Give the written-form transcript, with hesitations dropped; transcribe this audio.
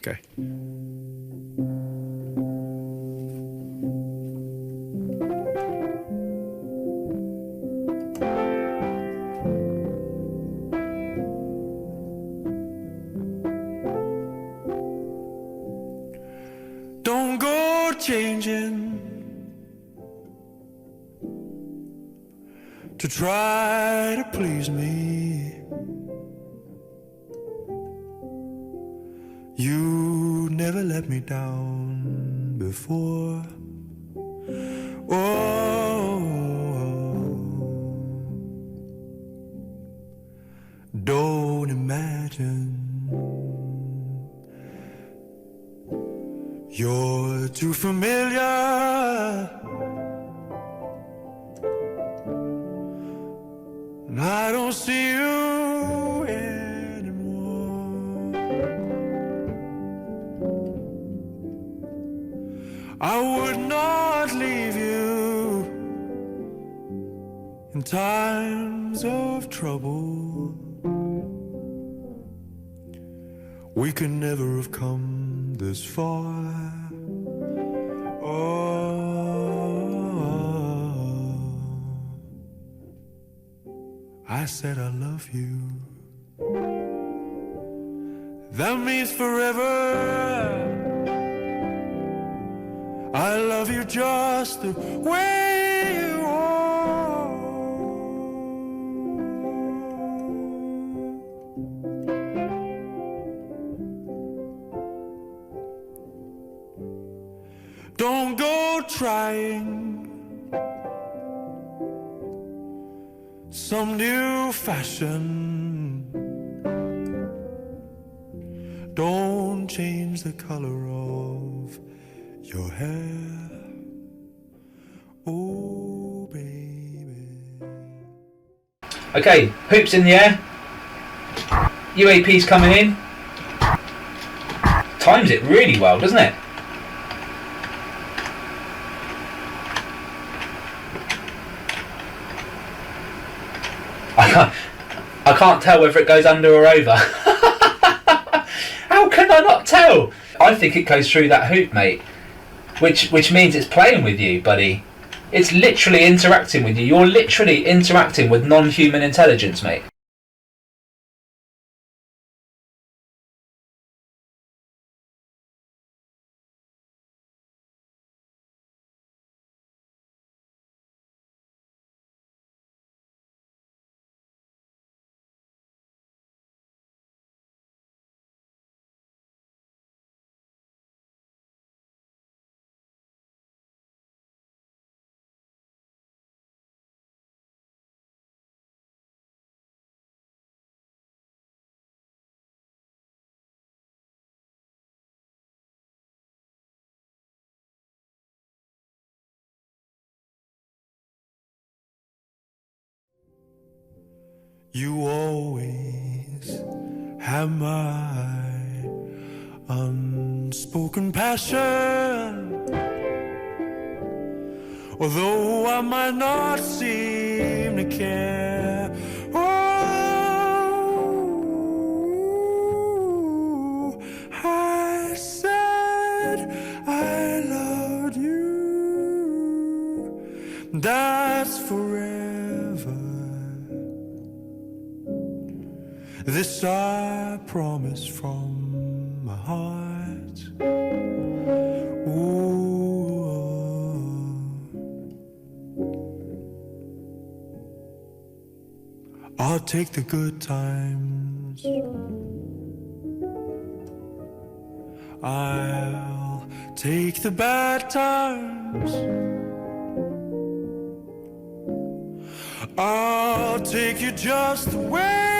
Okay. Don't go changing to try to please me. You never let me down before. Oh, don't imagine you're too familiar. And I don't see you anymore. I would not leave you in times of trouble. We could never have come this far. Oh, I said I love you. That means forever. I love you just the way you are. Don't go trying some new fashion. Don't change the color of your hair, oh baby. Okay, hoops in the air. UAP's coming in. Times it really well, doesn't it? I can't tell whether it goes under or over. How can I not tell? I think it goes through that hoop, mate. Which means it's playing with you, buddy. It's literally interacting with you. You're literally interacting with non-human intelligence, mate. You always have my unspoken passion. Although I might not seem to care. Oh, I said I loved you. That's forever. This I promise from my heart. Ooh. I'll take the good times. I'll take the bad times. I'll take you just the way